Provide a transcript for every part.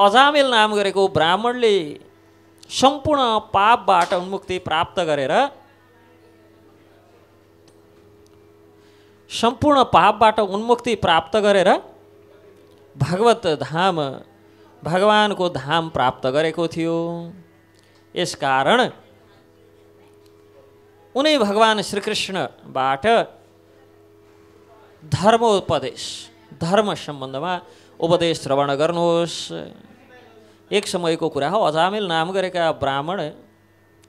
अजामिल नाम गरेको ब्राह्मणले सम्पूर्ण पापबाट उन्मुक्ति प्राप्त गरेर भगवत धाम भगवानको धाम प्राप्त गरेको थियो। यसकारण उनी भगवान श्रीकृष्णबाट धर्मोपदेश धर्म सम्बन्धमा उपदेश श्रवण गर्नुहोस्। एक समयको कुरा हो, अजामिल नाम गरेका ब्राह्मण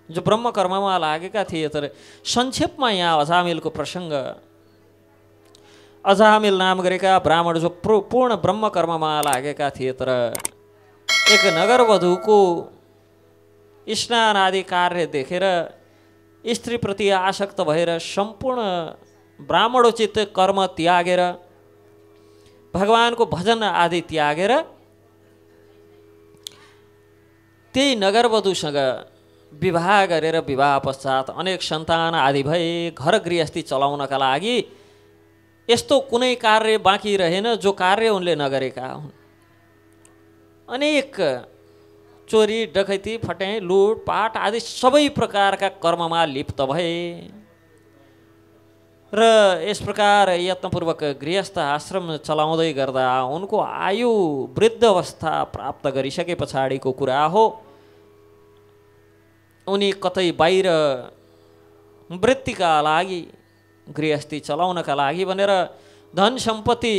जो ब्रह्मकर्ममा लागेका थिए, तर संक्षेपमा यहाँ अजामिलको प्रसङ्ग, अजामिल नाम गरेका ब्राह्मण जो पूर्ण ब्रह्मकर्ममा लागेका थिए, तर एक नगरवधूको स्नान आदि कार्य देखेर स्त्रीप्रति आसक्त भएर सम्पूर्ण ब्राह्मणोचित कर्म त्यागेर भगवानको भजन आदि त्यागेर त्यही नगरवधूसँग विवाह गरेर विवाह पश्चात अनेक सन्तान आदि भए। घर गृहस्थी चलाउनका लागि यस्तो कुनै कार्य बाँकी रहेन जो कार्य उनले नगरेका हुन्। अनेक चोरी डकैती फट्याइ लुटपाट आदि सबै प्रकारका कर्ममा लिप्त भए र यस प्रकार यत्नपूर्वक गृहस्थ आश्रम चलाउँदै गर्दा उनको आयु वृद्ध अवस्था प्राप्त गरिसके पछाडिको कुरा हो। उनी कतै बाहिर वृत्तिका लागि गृहस्थी चलाउनका लागि भनेर धन सम्पत्ति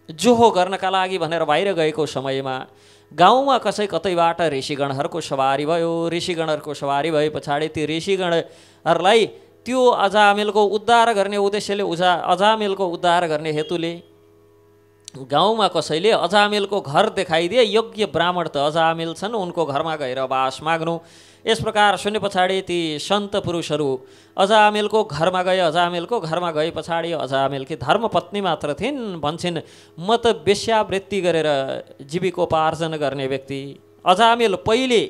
जोहो गर्नका लागि भनेर बाहिर गएको समयमा गाउँमा कसै कतैबाट ऋषिगणहरूको सवारी भयो। ऋषिगणहरूको सवारी भए पछाडि ती ऋषिगणहरूलाई त्यो अजामिलको उद्धार गर्ने उद्देश्यले अजामिलको उद्धार गर्ने हेतुले गाउँमा कसैले अजामिलको घर देखाइदिए, योग्य ब्राह्मण त अजामिल छन्, उनको घरमा गएर वास माग्नु। यस प्रकार सुने पछाडि ती सन्त पुरुषहरू अजामिलको घरमा गए। अजामिलको घरमा गए पछाडि अजामिलकी धर्मपत्नी मात्र थिइन्। भन्छन् म त वेश्यावृत्ति गरेर जीविकोपार्जन गर्ने व्यक्ति। अजामिल पहिले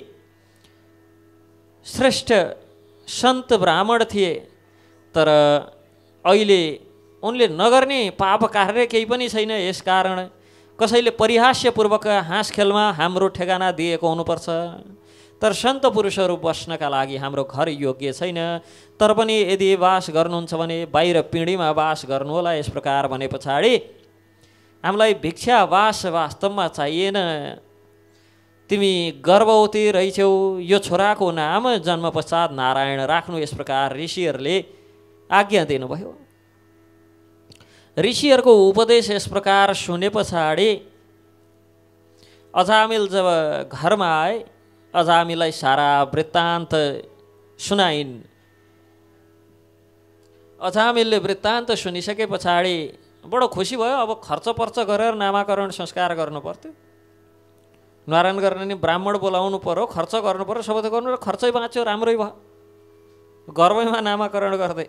श्रेष्ठ सन्त ब्राह्मण थिए, तर अहिले उनले नगर्ने पाप कार्य केही पनि छैन। यसकारण कसैले परिहास्यपूर्वक हाँसखेलमा हाम्रो ठेगाना दिएको हुनुपर्छ, तर सन्त पुरुषहरू बस्नका लागि हाम्रो घर योग्य छैन। तर पनि यदि वास गर्नुहुन्छ भने बाहिर पिँढीमा वास गर्नु होला। यस प्रकार भने पछाडि हामीलाई भिक्षा वास वास्तवमा चाहिएन। तिमी गर्भवती रहेछौ, यो छोराको नाम जन्म पश्चात नारायण राख्नु। यस प्रकार ऋषिहरूले आज्ञा दिनुभयो। ऋषिहरूको उपदेश यस प्रकार सुने पछाडि अजामिल जब घरमा आए, अजामिललाई सारा वृत्तान्त सुनाइन्। अजामिलले वृत्तान्त सुनिसके पछाडि बडो खुसी भयो। अब खर्च पर्च गरेर नामाकरण संस्कार गर्नु पर्थ्यो, नारायण गर्न नि ब्राह्मण बोलाउनु पर्यो, खर्च गर्नु पर्यो, सबै त गर्नु, र खर्चै बाँच्यो, राम्रै भयो। गर्वैमा नामाकरण गर्दै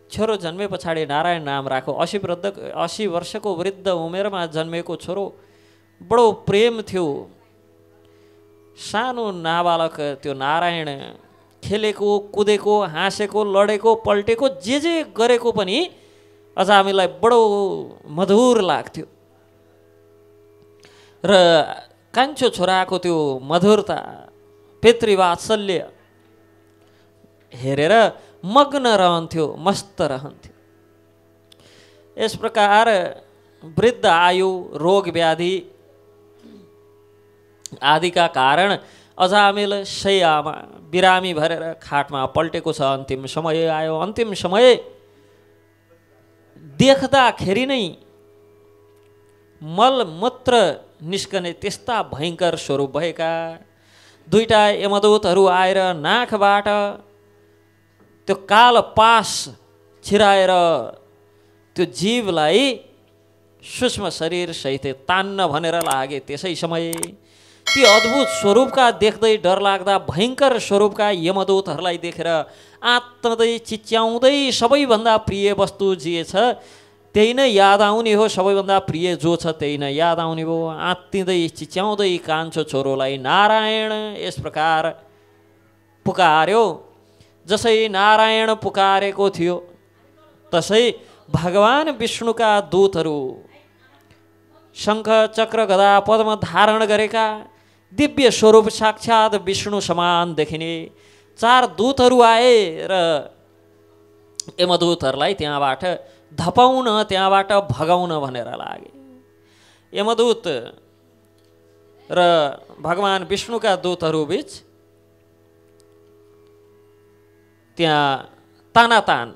छोरो जन्मे पछाडि नारायण नाम राखो। 80 वर्षको वृद्ध उमेरमा जन्मेको छोरो, बडो प्रेम थियो। सानो नाबालक त्यो नारायण खेलेको, कुदेको, हाँसेको, लडेको, पल्टेको, जे गरेको पनि अजामिललाई बडो मधुर लाग्थ्यो। र कान्छो छोराको त्यो मधुरता, पितृवात्सल्य हेरेर मग्न रहन्थ्यो, मस्त रहन्थ्यो। यस प्रकार वृद्ध आयु, रोग व्याधि आदिका कारण अजामिल शय्यामा बिरामी भरेर खाटमा पल्टेको छ। अन्तिम समय आयो। अन्तिम समय देख्दाखेरि नै मलमूत्र निस्कने त्यस्ता भयङ्कर स्वरूप भएका दुईटा यमदूतहरू आएर नाकबाट त्यो काल पास छिराएर त्यो जीवलाई सूक्ष्म शरीर सहित तान्न भनेर लागे। त्यसै समय ती अद्भुत स्वरूपका देख्दै डरलाग्दा भयङ्कर स्वरूपका यमदूतहरूलाई देखेर आत्तदै चिच्याउँदै सबैभन्दा प्रिय वस्तु जे छ त्यही नै याद आउने हो, सबैभन्दा प्रिय जो छ त्यही नै याद आउने हो। आत्तिँदै चिच्याउँदै कान्छो छोरोलाई नारायण यस प्रकार पुकार्यो। जसै नारायण पुकारेको थियो तसै भगवान विष्णुका दूतहरू शङ्ख चक्र गदा पद्म धारण गरेका दिव्य स्वरूप साक्षात् विष्णु समान देखिने 4 दूतहरू आए र यमदूतहरूलाई त्यहाँबाट धपाउन, त्यहाँबाट भगाउन भनेर लागे। यमदूत र भगवान विष्णुका दूतहरू बीच त्यहाँ तानातान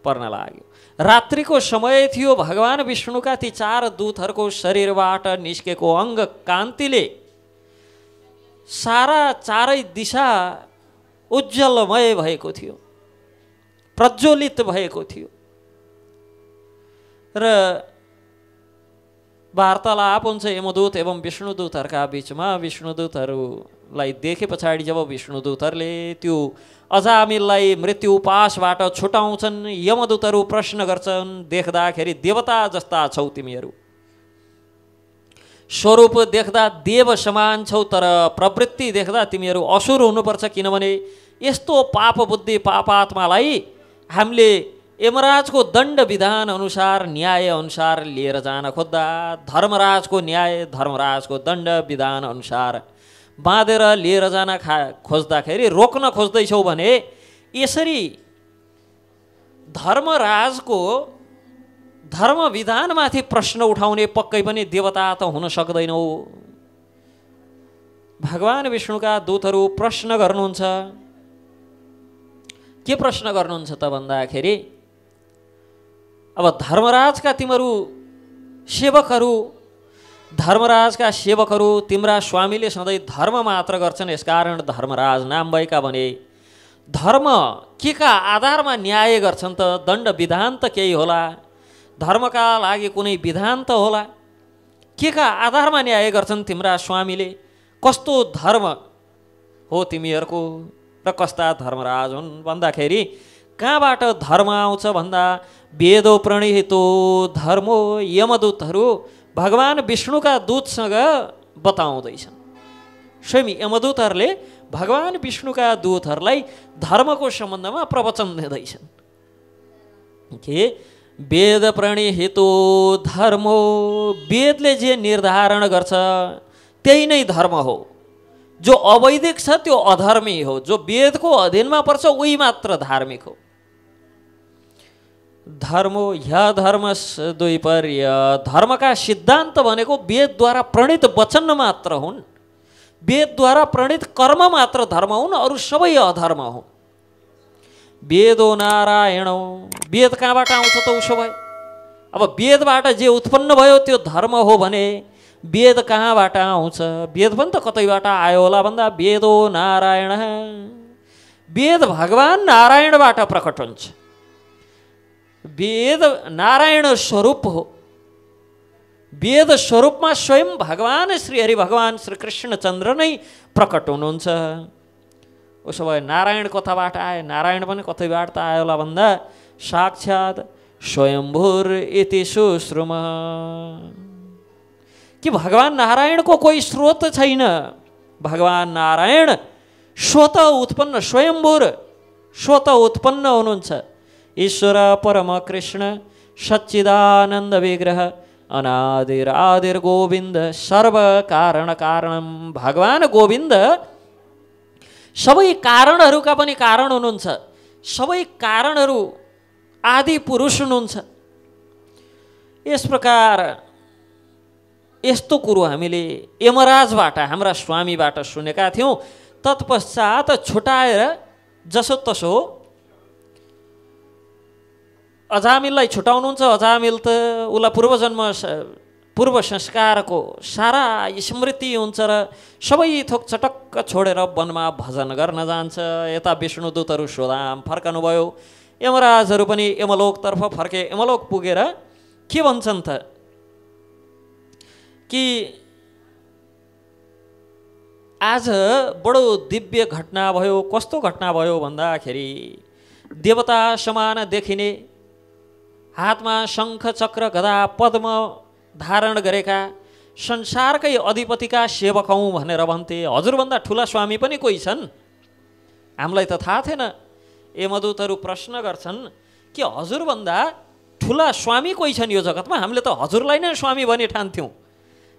पर्न लाग्यो। रात्रिको समय थियो। भगवान विष्णुका ती 4 दूतहरूको शरीरबाट निस्केको अङ्ग कान्तिले सारा चारै दिशा उज्जवलमय भएको थियो, प्रज्वलित भएको थियो। र वार्तालाप हुन्छ यमदूत एवं विष्णुदूतहरूका बीचमा। विष्णुदूतहरूलाई देखे पछाडि जब विष्णुदूतहरूले त्यो अजामिललाई मृत्यु उपासबाट छुटाउँछन्, यमदूतहरू प्रश्न गर्छन्, देख्दाखेरि देवता जस्ता छौ तिमीहरू, स्वरूप देख्दा देव समान छौ, तर प्रवृत्ति देख्दा तिमीहरू असुर हुनुपर्छ, किनभने यस्तो पाप बुद्धि पापात्मालाई हामीले यमराजको दण्ड विधान अनुसार, न्याय अनुसार लिएर जान खोज्दा धर्मराजको न्याय, धर्मराजको दण्ड विधान अनुसार बाँधेर लिएर जान खोज्दाखेरि रोक्न खोज्दैछौ भने यसरी धर्मराजको धर्म विधानमाथि प्रश्न उठाउने पक्कै पनि देवता त हुन सक्दैनौ। भगवान विष्णुका दूतहरू प्रश्न गर्नुहुन्छ। के प्रश्न गर्नुहुन्छ त भन्दाखेरि, अब धर्मराजका तिमीहरू सेवकहरू, धर्मराजका सेवकहरू, तिम्रा स्वामीले सधैँ धर्म मात्र गर्छन्, यसकारण धर्मराज नाम भएका भने धर्म के का आधारमा न्याय गर्छन् त? दण्ड विधान त केही होला, धर्मका लागि कुनै विधान त होला। के का आधारमा न्याय गर्छन् तिम्रा स्वामीले? कस्तो धर्म हो तिमीहरूको र कस्ता धर्मराज हुन् भन्दाखेरि कहाँबाट धर्म आउँछ भन्दा वेदो प्रणिहितो धर्मो, यमदूतहरू भगवान विष्णुका दूतसँग बताउँदैछन्। स्वयं यमदूतहरूले भगवान विष्णुका दूतहरूलाई धर्मको सम्बन्धमा प्रवचन दिँदैछन् के वेद प्रणिहितो धर्मो, वेदले जे निर्धारण गर्छ त्यही नै धर्म हो। जो अवैदिक छ त्यो अधर्मी हो, जो वेदको अधीनमा पर्छ उही मात्र धार्मिक हो। धर्मो ह्य धर्मस द्वैपर्य, धर्मका सिद्धान्त भनेको वेदद्वारा प्रणीत वचन मात्र हुन्, वेदद्वारा प्रणीत कर्म मात्र धर्म हुन्, अरू सबै अधर्म हुन्। वेदो नारायण, वेद कहाँबाट आउँछ त उसो भए? अब वेदबाट जे उत्पन्न भयो त्यो धर्म हो भने वेद कहाँबाट आउँछ? वेद पनि त कतैबाट आयो होला भन्दा वेदो नारायण, वेद भगवान नारायणबाट प्रकट हुन्छ। वेद नारायण स्वरूप हो। वेद स्वरूपमा स्वयं भगवान श्री हरि भगवान श्री कृष्णचन्द्र नै प्रकट हुनुहुन्छ। उसो भए नारायण कताबाट आए? नारायण पनि कतैबाट त आयो होला भन्दा साक्षात् स्वयम्भूर इति सुश्रुम, कि भगवान नारायणको कोही स्रोत छैन। भगवान नारायण स्वतः उत्पन्न, स्वयम्भूर स्वतः उत्पन्न हुनुहुन्छ। ईश्वर परम कृष्ण सच्चिदानन्द विग्रह अनादिर आदिर गोविन्द सर्व कारण कारणम। भगवान गोविन्द सबै कारणहरूका पनि कारण हुनुहुन्छ, सबै कारणहरू आदि पुरुष हुनुहुन्छ। यस प्रकार यस्तो कुरो हामीले यमराजबाट, हाम्रा स्वामीबाट सुनेका थियौँ। तत्पश्चात छुटाएर जसोतसो अजामिललाई छुटाउनुहुन्छ। अजामिल त उसलाई पूर्व संस्कारको सारा स्मृति हुन्छ र सबै थोक चटक्क छोडेर वनमा भजन गर्न जान्छ। यता विष्णुदूतहरू स्वधाम फर्कनुभयो, यमराजहरू पनि यमलोकतर्फ फर्के। यमलोक पुगेर के भन्छन् त कि आज बडो दिव्य घटना भयो। कस्तो घटना भयो भन्दाखेरि देवता समान देखिने, हातमा शङ्ख चक्र गदा पद्म धारण गरेका संसारकै अधिपतिका सेवक हौँ भनेर भन्थे। हजुरभन्दा ठुला स्वामी पनि कोही छन्? हामीलाई त थाहा थिएन। यमदूतहरू प्रश्न गर्छन् कि हजुरभन्दा ठुला स्वामी कोही छन् यो जगतमा? हामीले त हजुरलाई नै स्वामी भनी ठान्थ्यौँ।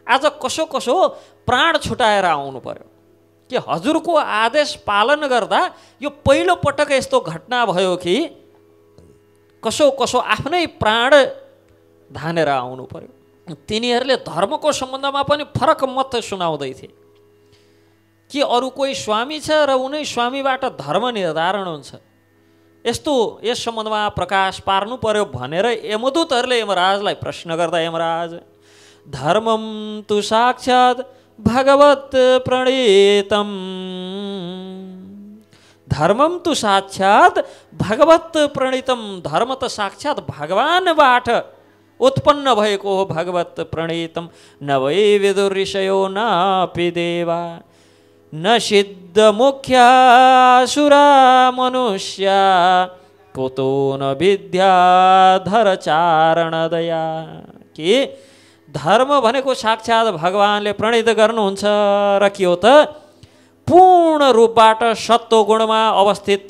आज कसो कसो प्राण छुटाएर आउनु पर्यो कि हजुरको आदेश पालन गर्दा यो पहिलो पटक यस्तो घटना भयो कि कसो कसो आफ्नै प्राण धानेर आउनु पर्यो। तिनीहरूले धर्मको सम्बन्धमा पनि फरक मत सुनाउँदै थिए कि अरू कोही स्वामी छ र उनै स्वामीबाट धर्म निर्धारण हुन्छ, यस्तो यस सम्बन्धमा प्रकाश पार्नु पर्यो भनेर यमदूतहरूले यमराजलाई प्रश्न गर्दा यमराज धर्मम तु साक्षात् भगवत प्रणीतम, धर्मम तु साक्षात् भगवत प्रणीतम, धर्म त साक्षात् भगवानबाट उत्पन्न भएको हो, भगवत प्रणीतम। न वै विदुर ऋषयो नापि देवा न सिद्ध मुख्यासुरा मनुष्या कुतो न विद्याधर चारण दया। कि धर्म भनेको साक्षात् भगवानले प्रणीत गर्नुहुन्छ र के हो त पूर्ण रूपबाट सत्व गुणमा अवस्थित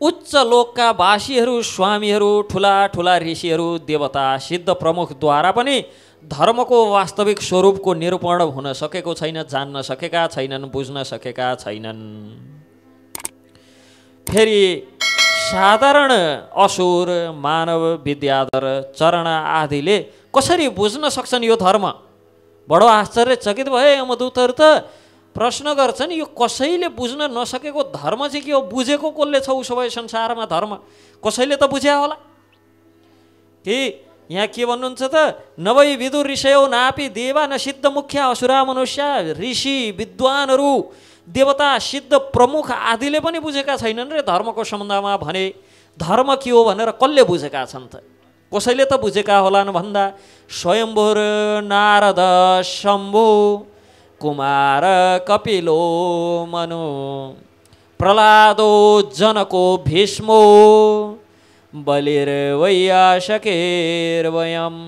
उच्च लोकका वासीहरू, स्वामीहरू, ठुला ठुला ऋषिहरू, देवता, सिद्ध प्रमुखद्वारा पनि धर्मको वास्तविक स्वरूपको निरूपण हुन सकेको छैन, जान्न सकेका छैनन्, बुझ्न सकेका छैनन्। फेरि साधारण असुर, मानव, विद्याधर, चरण आदिले कसरी बुझ्न सक्छन् यो धर्म? बडो आश्चर्यचकित भए यमदूतहरू त प्रश्न गर्छन् यो कसैले बुझ्न नसकेको धर्म चाहिँ के हो? बुझेको कसले छ उसो भए संसारमा धर्म? कसैले त बुझ्या होला कि यहाँ के भन्नुहुन्छ त नवै विदुर ऋषयो नापि देवा न सिद्ध मुख्य असुरा मनुष्य, ऋषि विद्वानहरू, देवता, सिद्ध प्रमुख आदिले पनि बुझेका छैनन् रे धर्मको सम्बन्धमा। भने धर्म के हो भनेर कसले बुझेका छन् त? कसैले त बुझेका होलान् भन्दा स्वयम्भुर नारद शम्भु कुमार कपिलो मनु प्रहलादो जनको भीष्मो बलिर्वैयाशकेर्वयम्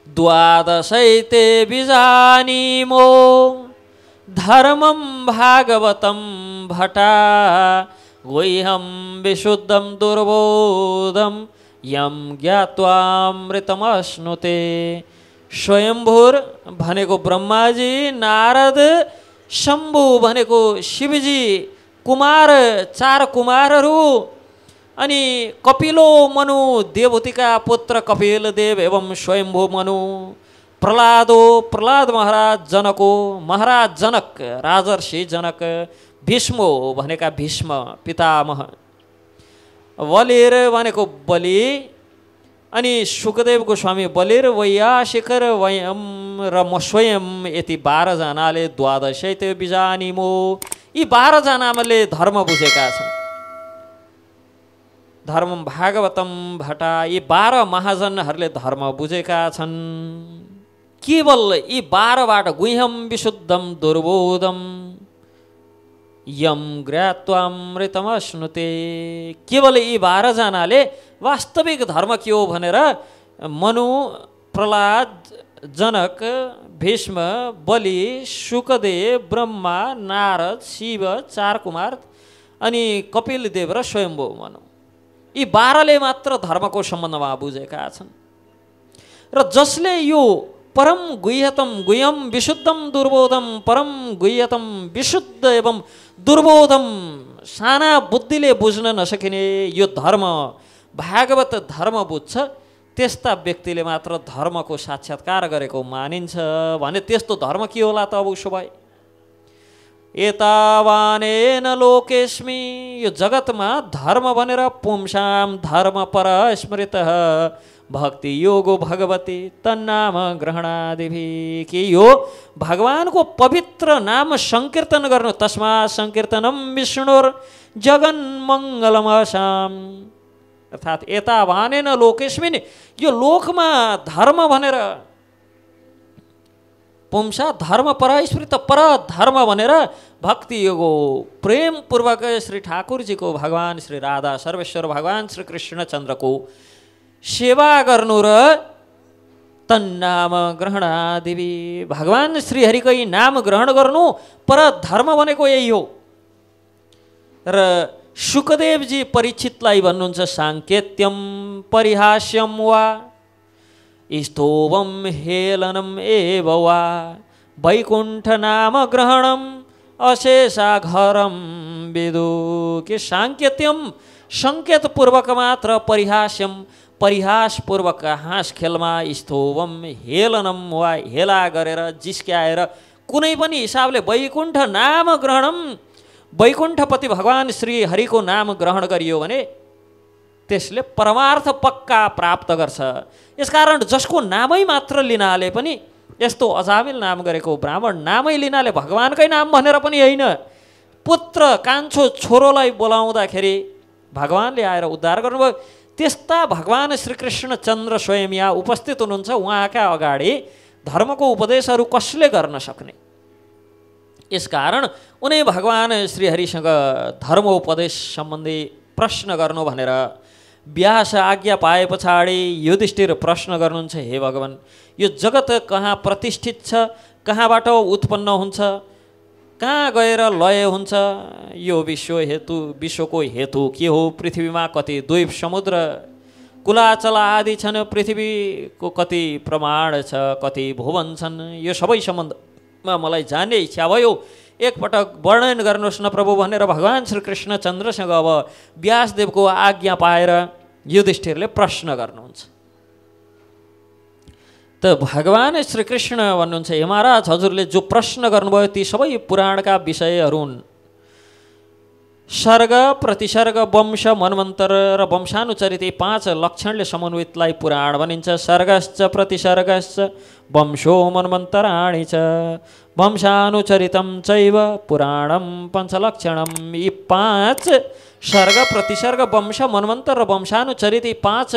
द्वादशैते विजानीमो धर्मं भागवतं भटा गुह्यं विशुद्धं दुर्बोधं यं ज्ञात्वामृतमश्नुते। स्वयंभुर भनेको ब्रह्माजी, नारद, शम्भु भनेको शिवजी, कुमार चार कुमारहरू, अनि कपिलो मनु देवहूतिका पुत्र कपिल देव एवं स्वयंभू मनु, प्रहलादो प्रहलाद महाराज, जनको महाराज जनक राजर्षि जनक, भीष्मो भनेका भीष्म पितामह, बलिर भनेको बलि, अनि सुखदेव गोस्वामी बलिर वैयाशिकर वयम र म स्वयं यति 12 जनाले द्वादशैते बिजानीमो, यी 12 जनाले धर्म बुझेका छन्। धर्म भागवतम भटा, यी 12 महाजनहरूले धर्म बुझेका छन्। केवल यी 12बाट गुह्यम विशुद्धम दुर्बोधम यम ज्ञात्वामृतमश्नुते, केवल यी 12 जनाले वास्तविक धर्म के हो भनेर मनु, प्रहलाद, जनक, भीष्म, बलि, सुखदेव, ब्रह्मा, नारद, शिव, चार कुमार अनि कपिल देव र स्वयम्भू मनु, यी 12ले मात्र धर्मको सम्बन्धमा बुझेका छन्। र जसले यो परम गुह्यतम गुह्यम विशुद्धम दुर्बोधम, परम गुह्यतम विशुद्ध एवं दुर्बोधम, साना बुद्धिले बुझ्न नसकिने यो धर्म भागवत धर्म बुझ्छ, त्यस्ता व्यक्तिले मात्र धर्मको साक्षात्कार गरेको मानिन्छ। भने त्यस्तो धर्म के होला त अब उसो भए? एतावानेन लोकेस्मि, यो जगतमा धर्म भनेर पुंसाम धर्म पर स्मृतः भक्ति योगो भगवती तन्नाम ग्रहणादिभि, कि यो भगवानको पवित्र नाम संकीर्तन गर्नु, तस्मा संकीर्तनम विष्णुर जगन मङ्गलमसाम, अर्थात् एतावानेन लोकेस्मिन्, यो लोकमा धर्म भनेर पुंसा धर्म पर स्मृत, पर धर्म भनेर भक्ति योगो प्रेम पूर्वक श्री ठाकुरजीको भगवान श्री राधा सर्वेश्वर भगवान श्री कृष्णचन्द्रको सेवा गर्नु र तन्नाम ग्रहणादिभि, भगवान श्रीहरिकै नाम ग्रहण गर्नु पर धर्म भनेको यही हो। र सुखदेवजी परीक्षितलाई भन्नुहुन्छ साङ्केत्यम परिहास्यम वा, स्तोवम हेलनम एव वा वैकुण्ठ नाम ग्रहणम अशेषाघरम विदु। के साङ्केत्यम सङ्केतपूर्वक मात्र परिहास्यम परिहासपूर्वक हाँस खेलमा स्तोवम हेलनम वा हेला गरेर जिस्क्याएर कुनै पनि हिसाबले वैकुण्ठ नाम ग्रहणम वैकुण्ठपति भगवान श्री हरिको नाम ग्रहण गरियो भने त्यसले परमार्थ पक्का प्राप्त गर्छ। यसकारण जसको नामै मात्र लिनाले पनि यस्तो अजामिल नाम गरेको ब्राह्मण नामै लिनाले भगवानकै नाम भनेर पनि होइन, पुत्र कान्छो छोरोलाई बोलाउँदाखेरि भगवानले आएर उद्धार गर्नुभयो। त्यस्ता भगवान श्रीकृष्ण चन्द्र स्वयं यहाँ उपस्थित हुनुहुन्छ। उहाँका अगाडि धर्मको उपदेशहरू कसले गर्न सक्ने? यसकारण उनी भगवान श्रीहरिसँग धर्मोपदेश सम्बन्धी प्रश्न गर्नु भनेर व्यास आज्ञा पाए पछाडि युधिष्ठिर प्रश्न गर्नुहुन्छ, हे भगवान, यो जगत कहाँ प्रतिष्ठित छ, कहाँबाट उत्पन्न हुन्छ, कहाँ गएर लय हुन्छ, यो विश्वको हेतु के हो, पृथ्वीमा कति द्वीप समुद्र कुलाचल आदि छन्, पृथ्वीको कति प्रमाण छ, कति भुवन छन्, यो सबै सम्बन्धमा मलाई जान्ने इच्छा भयो, एकपटक वर्णन गर्नुहोस् न प्रभु भनेर भगवान श्रीकृष्ण चन्द्रसँग अब व्यासदेवको आज्ञा पाएर युधिष्ठिरले प्रश्न गर्नुहुन्छ। त भगवान श्रीकृष्ण भन्नुहुन्छ, हे महाराज, हजुरले जो प्रश्न गर्नुभयो ती सबै पुराणका विषयहरू हुन्। सर्ग प्रतिसर्ग वंश मनमन्तर र वंशानुचरित 5 लक्षणले समन्वितलाई पुराण भनिन्छ। सर्गश्च प्रतिसर्गश्च वंशो मनमन्तराणि च वंशानुचरितं चैव पुराणं पञ्चलक्षणं। यी 5 सर्ग प्रतिसर्ग वंश मनमन्तर र वंशानुचरित 5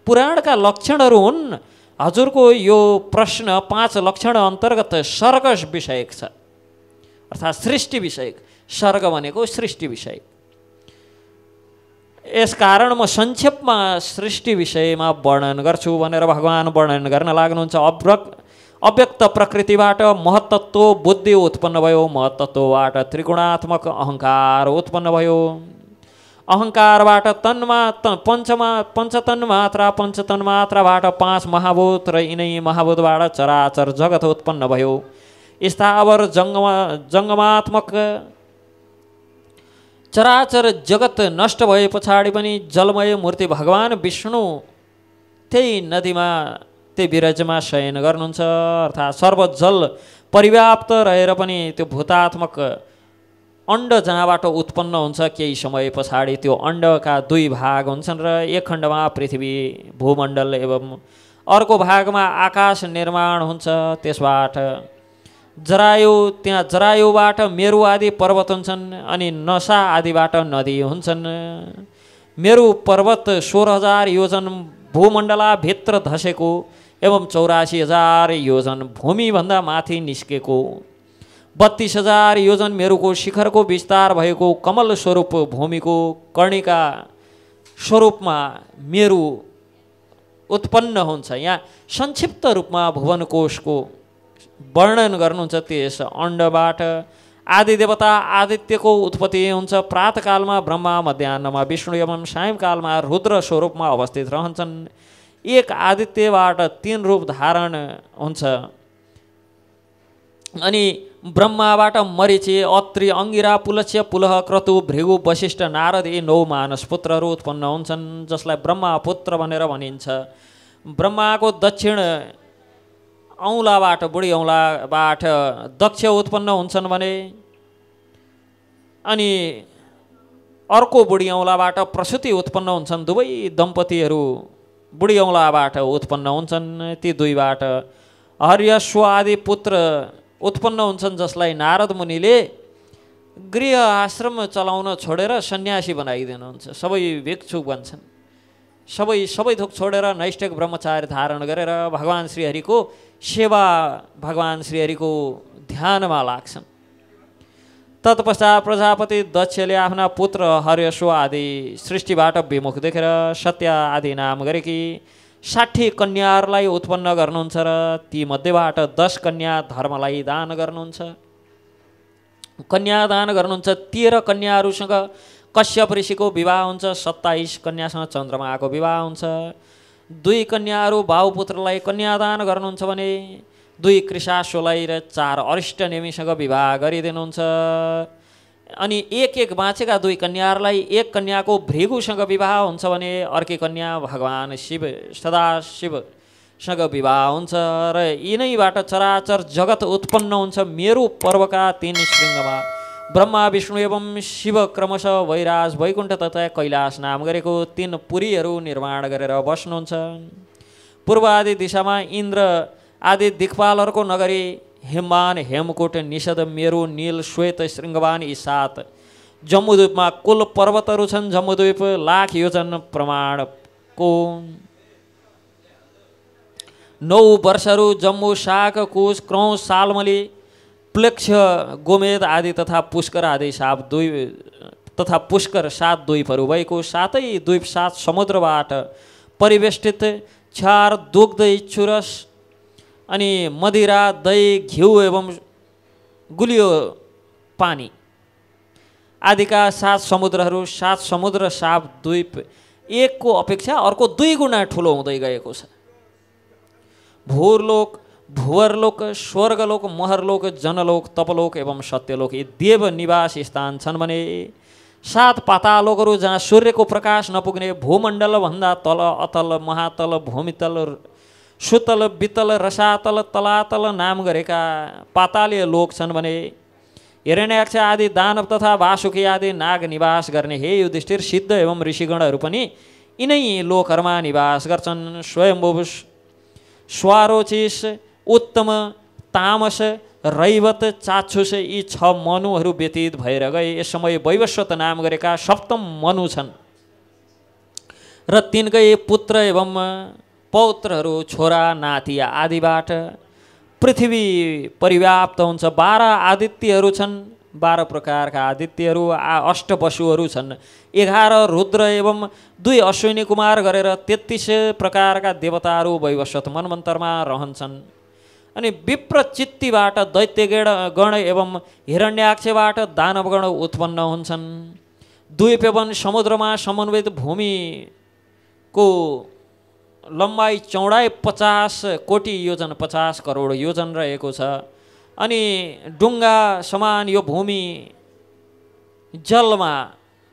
पुराणका लक्षणहरू हुन्। हजुरको यो प्रश्न 5 लक्षण अन्तर्गत सर्ग विषयक छ, अर्थात् सृष्टि विषयक। सर्ग भनेको सृष्टि विषय। यसकारण म संक्षेपमा सृष्टि विषयमा वर्णन गर्छु भनेर भगवान वर्णन गर्न लाग्नुहुन्छ। अव्यक्त प्रकृतिबाट महत्तत्व बुद्धि उत्पन्न भयो, महत्तत्वबाट त्रिगुणात्मक अहङ्कार उत्पन्न भयो, अहङ्कारबाट पञ्चतन्मात्रा, पञ्चतन्मात्राबाट 5 महाभूत र यिनै महाभूतबाट चराचर जगत उत्पन्न भयो। स्थावर जङ्गमात्मक चराचर जगत नष्ट भए पछाडि पनि जलमय मूर्ति भगवान विष्णु त्यही नदीमा त्यही विरजमा शयन गर्नुहुन्छ, अर्थात् सर्वजल परिव्याप्त रहेर पनि त्यो भूतात्मक अण्ड जहाँबाट उत्पन्न हुन्छ केही समय पछाडि त्यो अण्डका 2 भाग हुन्छन् र एक खण्डमा पृथ्वी भूमण्डल एवं अर्को भागमा आकाश निर्माण हुन्छ। त्यसबाट जरायु, त्यहाँ जरायुबाट मेरु आदि पर्वत हुन्छन् अनि नसा आदिबाट नदी हुन्छन्। मेरु पर्वत 16,000 योजन भूमण्डलाभित्र धसेको एवं 84,000 योजन भूमिभन्दा माथि निस्केको, 32,000 योजन मेरुको शिखरको विस्तार भएको कमल स्वरूप भूमिको कर्णिका स्वरूपमा मेरु उत्पन्न हुन्छ। यहाँ संक्षिप्त रूपमा भुवनकोशको वर्णन गर्नुहुन्छ। त्यस अण्डबाट आदि देवता आदित्यको उत्पत्ति हुन्छ। प्रातःकालमा ब्रह्मा, मध्याह्नमा विष्णु एवं सायंकालमा रुद्र स्वरूपमा अवस्थित रहन्छन्। एक आदित्यबाट 3 रूप धारण हुन्छ। अनि ब्रह्माबाट मरीचि, अत्रि, अंगिरा, पुलस्त्य, पुलह, क्रतु, भृगु, वशिष्ठ, नारद यी 9 मानस पुत्रहरू उत्पन्न हुन्छन्, जसलाई ब्रह्मा पुत्र भनेर भनिन्छ। ब्रह्माको दक्षिण औँलाबाट, बुढी औँलाबाट दक्ष उत्पन्न हुन्छन् भने, अनि अर्को बुढी औँलाबाट प्रसूति उत्पन्न हुन्छन्। दुवै दम्पतिहरू बुढी औँलाबाट उत्पन्न हुन्छन्। ती 2बाट हर्यश्व आदि पुत्र उत्पन्न हुन्छन्, जसलाई नारद मुनिले गृह आश्रम चलाउन छोडेर सन्यासी बनाइदिनुहुन्छ। सबै भिक्षुक बन्छन्, सबै थोक छोडेर नैष्ठिक ब्रह्मचार्य धारण गरेर भगवान श्रीहरिको सेवा, भगवान श्रीहरिको ध्यानमा लाग्छन्। तत्पश्चात प्रजापति दक्षले आफ्ना पुत्र हर्यश्व आदि सृष्टिबाट विमुख देखेर सत्य आदि नाम गरेकी 60 कन्याहरूलाई उत्पन्न गर्नुहुन्छ र ती मध्येबाट 10 कन्या धर्मलाई दान गर्नुहुन्छ। कन्यादान गर्नुहुन्छ। 13 कन्याहरूसँग कश्यप ऋषिको विवाह हुन्छ। 27 कन्यासँग चन्द्रमाको विवाह हुन्छ। दुई कन्याहरू बाहुपुत्रलाई कन्यादान गर्नुहुन्छ भने 2 कृशाश्वलाई र 4 अरिष्ट नेमीसँग विवाह गरिदिनुहुन्छ। अनि एक बाँचेका 2 कन्याहरूलाई एक कन्याको भृगुसँग विवाह हुन्छ भने अर्की कन्या भगवान शिव सदाशिवसँग विवाह हुन्छ र यिनैबाट चराचर जगत उत्पन्न हुन्छ। मेरु पर्वका 3 श्रृङ्गमा ब्रह्मा विष्णु एवं शिव क्रमशः वैराज वैकुण्ठ तथा कैलाश नाम गरेको 3 पुरीहरू निर्माण गरेर बस्नुहुन्छ। पूर्व आदि दिशामा इन्द्र आदि दिक्पालहरूको नगरी हिमवान हेमकुट निषद मेरु नील श्वेत श्रृङ्गवान यी 7 जम्बूद्वीपमा कुल पर्वतहरू छन्। जम्बूद्वीप लाख योजन प्रमाणको 9 वर्षहरू जम्बू शाक कुश क्रौश सालमली प्लेक्ष गोमेद आदि तथा पुष्कर आदि 7 द्वीपहरू भएको 7 द्वीप 7 समुद्रबाट परिवेष्टित 4 दुग्ध इच्छुरस अनि मदिरा दही घिउ एवं गुलियो पानी आदिका 7 समुद्रहरू 7 समुद्र 7 द्वीप एकको अपेक्षा अर्को 2 गुणा ठुलो हुँदै गएको छ। भूरलोक भुवरलोक स्वर्गलोक महरलोक जनलोक तपलोक एवं सत्यलोक यी देव निवास स्थान छन् भने 7 पातालोकहरू जहाँ सूर्यको प्रकाश नपुग्ने भूमण्डलभन्दा तल अतल महातल भूमितल सुतल वितल रसातल तलातल नाम गरेका पातालीय लोक छन् भने हिरण्याक्ष आदि दानव तथा वासुकी आदि नाग निवास गर्ने हे युधिष्ठिर सिद्ध एवं ऋषिगणहरू पनि यिनै लोकहरूमा निवास गर्छन्। स्वयम्भुव स्वारोचिस उत्तम तामस रैवत चाक्षुष यी 6 मनुहरू व्यतीत भएर गए। यस समय वैवस्वत नाम गरेका 7म मनु छन् र तिनकै पुत्र एवं पौत्रहरू छोरा नाति आदिबाट पृथ्वी परिव्याप्त हुन्छ। 12 आदित्यहरू छन् 12 प्रकारका आदित्यहरू 8 पशुहरू छन् 11 रुद्र एवं 2 अश्विनी कुमार गरेर 33 प्रकारका देवताहरू वैवस्वत मनमन्तरमा रहन्छन्। अनि विप्रचित्तिबाट दैत्यगण एवं हिरण्याक्षबाट दानवगण उत्पन्न हुन्छन्। द्वीप एवं समुद्रमा समन्वित भूमिको लम्बाइ चौडाइ 50 कोटी योजन 50 करोड योजन रहेको छ। अनि डुङ्गा समान यो भूमि जलमा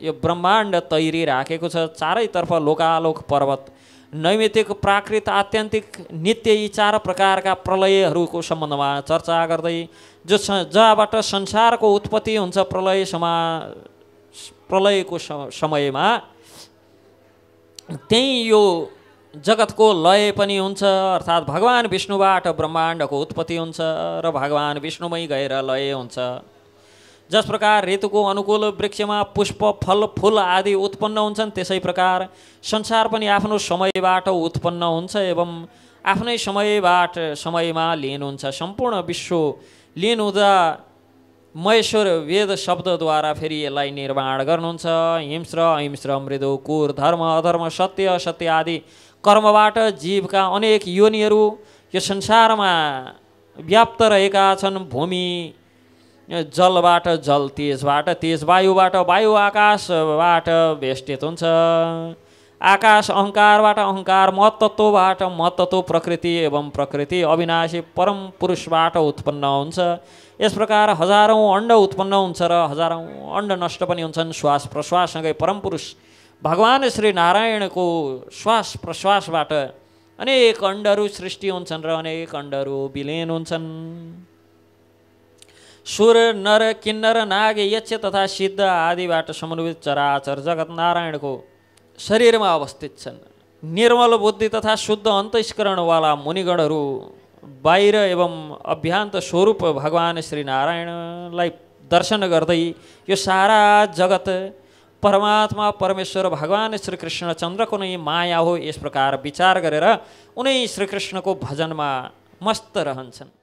यो ब्रह्माण्ड तैरिराखेको छ। चारैतर्फ लोकालोक पर्वत नैमित्तिक प्राकृत आत्यन्तिक नित्य यी 4 प्रकारका प्रलयहरूको सम्बन्धमा चर्चा गर्दै जहाँबाट संसारको उत्पत्ति हुन्छ प्रलयको समयमा त्यही यो जगतको लय पनि हुन्छ। अर्थात् भगवान विष्णुबाट ब्रह्माण्डको उत्पत्ति हुन्छ र भगवान विष्णुमै गएर लय हुन्छ। जस प्रकार ऋतुको अनुकूल वृक्षमा पुष्प फल फूल आदि उत्पन्न हुन्छन् त्यसै प्रकार संसार पनि आफ्नो समयबाट उत्पन्न हुन्छ एवं आफ्नै समयमा लीन हुन्छ। सम्पूर्ण विश्व लीन हुँदा महेश्वर वेद शब्दद्वारा फेरि यसलाई निर्माण गर्नुहुन्छ। हिंस्र अहिंस्र मृदु कुर धर्म अधर्म सत्य असत्य आदि कर्मबाट जीवका अनेक योनिहरू यो संसारमा व्याप्त रहेका छन्। भूमि जलबाट जल तेजबाट तेज वायुबाट वायु आकाशबाट वेष्टित हुन्छ। आकाश अहङ्कारबाट अहङ्कार महत्त्वबाट महत्त्व प्रकृति एवं प्रकृति अविनाशी परम पुरुषबाट उत्पन्न हुन्छ। यस प्रकार हजारौँ अण्ड उत्पन्न हुन्छ र हजारौँ अण्ड नष्ट पनि हुन्छन्। श्वास प्रश्वाससँगै परम पुरुष भगवान श्री नारायणको श्वास प्रश्वासबाट अनेक अण्डहरू सृष्टि हुन्छन् र अनेक अण्डहरू विलीन हुन्छन्। सुर नर किन्नर नाग यक्ष तथा सिद्ध आदिबाट समन्वित चराचर जगत नारायणको शरीरमा अवस्थित छन्। निर्मल बुद्धि तथा शुद्ध अन्तस्करणवाला मुनिगणहरू बाहिर एवं अभ्यान्त स्वरूप भगवान श्री नारायणलाई दर्शन गर्दै यो सारा जगत परमात्मा परमेश्वर भगवान श्री कृष्ण चन्द्रको नै माया हो यस प्रकार विचार गरेर उनै श्री कृष्णको भजनमा मस्त रहन्छन्।